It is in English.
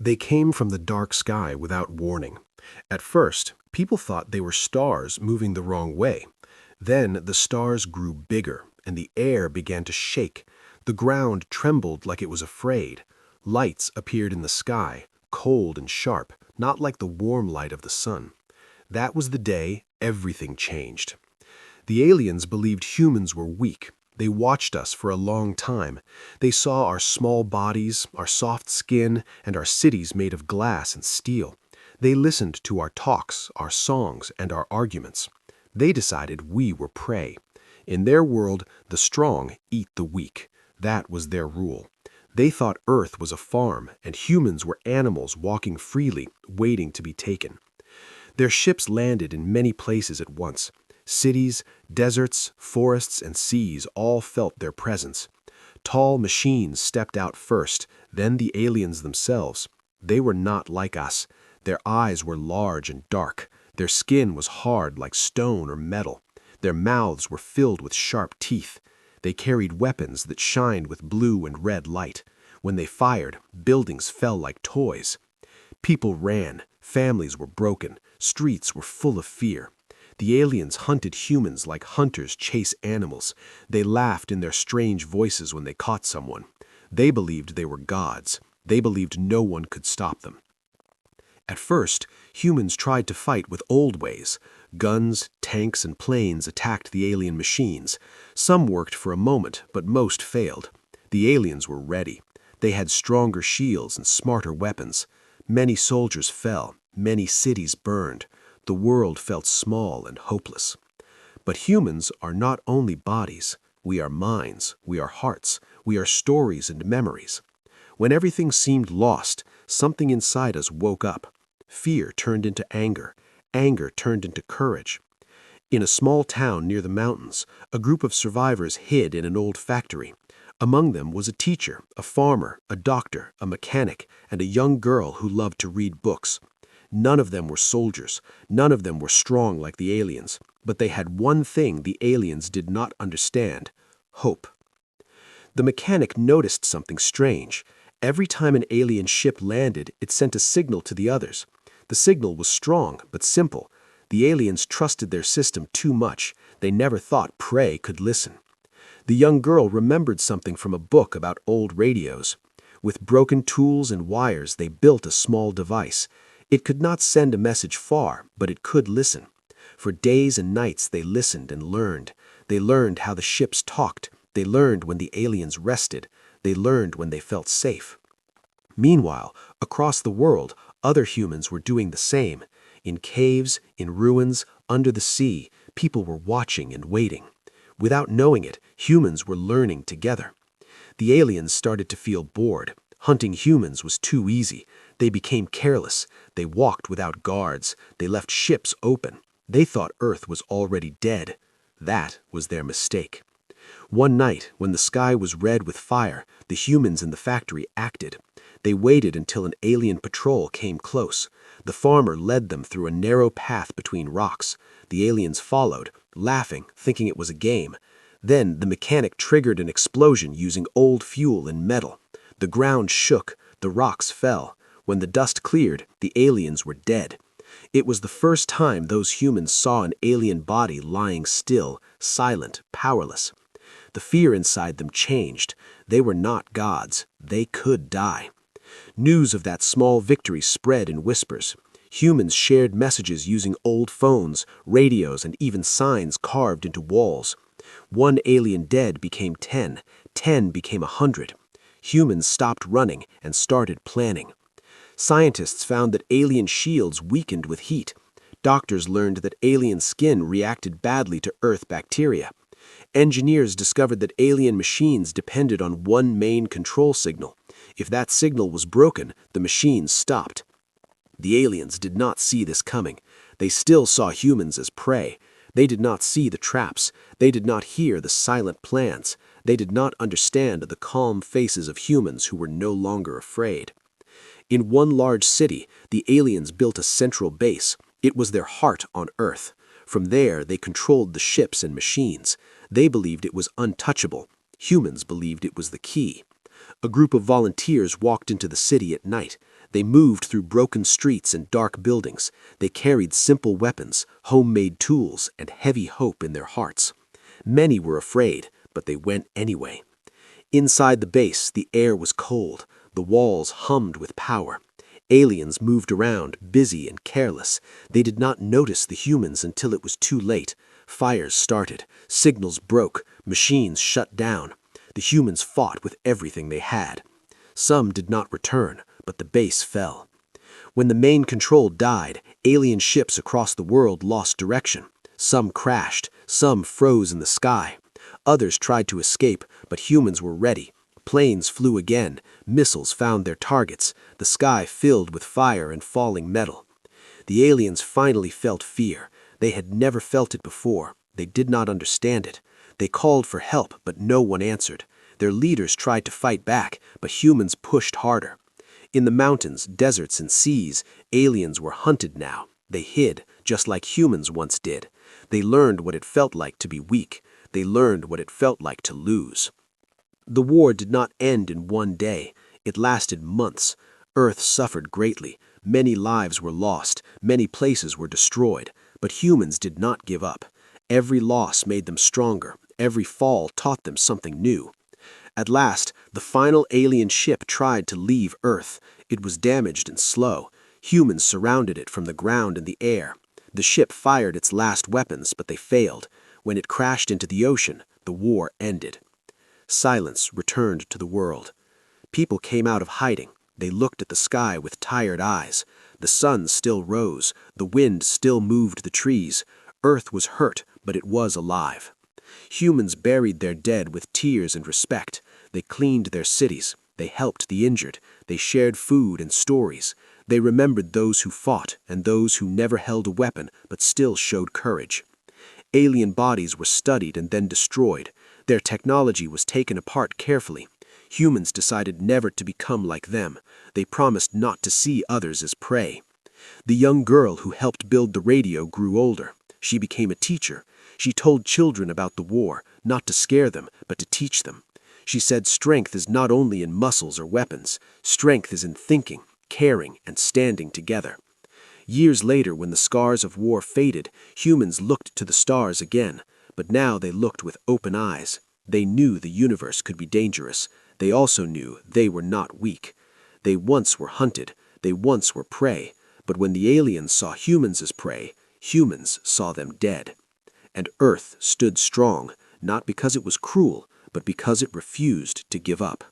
They came from the dark sky without warning. At first, people thought they were stars moving the wrong way. Then the stars grew bigger, and the air began to shake. The ground trembled like it was afraid. Lights appeared in the sky, cold and sharp, not like the warm light of the sun. That was the day everything changed. The aliens believed humans were weak. They watched us for a long time. They saw our small bodies, our soft skin, and our cities made of glass and steel. They listened to our talks, our songs, and our arguments. They decided we were prey. In their world, the strong eat the weak. That was their rule. They thought Earth was a farm, and humans were animals walking freely, waiting to be taken. Their ships landed in many places at once. Cities, deserts, forests, and seas all felt their presence. Tall machines stepped out first, then the aliens themselves. They were not like us. Their eyes were large and dark. Their skin was hard like stone or metal. Their mouths were filled with sharp teeth. They carried weapons that shined with blue and red light. When they fired, buildings fell like toys. People ran. Families were broken. Streets were full of fear. The aliens hunted humans like hunters chase animals. They laughed in their strange voices when they caught someone. They believed they were gods. They believed no one could stop them. At first, humans tried to fight with old ways. Guns, tanks, and planes attacked the alien machines. Some worked for a moment, but most failed. The aliens were ready. They had stronger shields and smarter weapons. Many soldiers fell. Many cities burned. The world felt small and hopeless. But humans are not only bodies. We are minds. We are hearts. We are stories and memories. When everything seemed lost, something inside us woke up. Fear turned into anger. Anger turned into courage. In a small town near the mountains, a group of survivors hid in an old factory. Among them was a teacher, a farmer, a doctor, a mechanic, and a young girl who loved to read books. None of them were soldiers. None of them were strong like the aliens. But they had one thing the aliens did not understand: hope. The mechanic noticed something strange. Every time an alien ship landed, it sent a signal to the others. The signal was strong but simple. The aliens trusted their system too much. They never thought prey could listen. The young girl remembered something from a book about old radios. With broken tools and wires, they built a small device. It could not send a message far, but it could listen. For days and nights they listened and learned. They learned how the ships talked. They learned when the aliens rested. They learned when they felt safe. Meanwhile, across the world, other humans were doing the same. In caves, in ruins, under the sea, people were watching and waiting. Without knowing it, humans were learning together. The aliens started to feel bored. Hunting humans was too easy. They became careless. They walked without guards. They left ships open. They thought Earth was already dead. That was their mistake. One night, when the sky was red with fire, the humans in the factory acted. They waited until an alien patrol came close. The farmer led them through a narrow path between rocks. The aliens followed, laughing, thinking it was a game. Then the mechanic triggered an explosion using old fuel and metal. The ground shook. The rocks fell. When the dust cleared, the aliens were dead. It was the first time those humans saw an alien body lying still, silent, powerless. The fear inside them changed. They were not gods. They could die. News of that small victory spread in whispers. Humans shared messages using old phones, radios, and even signs carved into walls. One alien dead became 10. 10 became 100. Humans stopped running and started planning. Scientists found that alien shields weakened with heat. Doctors learned that alien skin reacted badly to Earth bacteria. Engineers discovered that alien machines depended on one main control signal. If that signal was broken, the machines stopped. The aliens did not see this coming. They still saw humans as prey. They did not see the traps. They did not hear the silent plans. They did not understand the calm faces of humans who were no longer afraid. In one large city, the aliens built a central base. It was their heart on Earth. From there, they controlled the ships and machines. They believed it was untouchable. Humans believed it was the key. A group of volunteers walked into the city at night. They moved through broken streets and dark buildings. They carried simple weapons, homemade tools, and heavy hope in their hearts. Many were afraid, but they went anyway. Inside the base, the air was cold. The walls hummed with power. Aliens moved around, busy and careless. They did not notice the humans until it was too late. Fires started, signals broke, machines shut down. The humans fought with everything they had. Some did not return, but the base fell. When the main control died, alien ships across the world lost direction. Some crashed, some froze in the sky. Others tried to escape, but humans were ready. Planes flew again, missiles found their targets, the sky filled with fire and falling metal. The aliens finally felt fear. They had never felt it before. They did not understand it. They called for help, but no one answered. Their leaders tried to fight back, but humans pushed harder. In the mountains, deserts, and seas, aliens were hunted now. They hid, just like humans once did. They learned what it felt like to be weak. They learned what it felt like to lose. The war did not end in one day. It lasted months. Earth suffered greatly. Many lives were lost. Many places were destroyed. But humans did not give up. Every loss made them stronger. Every fall taught them something new. At last, the final alien ship tried to leave Earth. It was damaged and slow. Humans surrounded it from the ground and the air. The ship fired its last weapons, but they failed. When it crashed into the ocean, the war ended. Silence returned to the world. People came out of hiding. They looked at the sky with tired eyes. The sun still rose. The wind still moved the trees. Earth was hurt, but it was alive. Humans buried their dead with tears and respect. They cleaned their cities. They helped the injured. They shared food and stories. They remembered those who fought and those who never held a weapon but still showed courage. Alien bodies were studied and then destroyed. Their technology was taken apart carefully. Humans decided never to become like them. They promised not to see others as prey. The young girl who helped build the radio grew older. She became a teacher. She told children about the war, not to scare them, but to teach them. She said strength is not only in muscles or weapons. Strength is in thinking, caring, and standing together. Years later, when the scars of war faded, humans looked to the stars again. But now they looked with open eyes. They knew the universe could be dangerous. They also knew they were not weak. They once were hunted. They once were prey. But when the aliens saw humans as prey, humans saw them dead. And Earth stood strong, not because it was cruel, but because it refused to give up.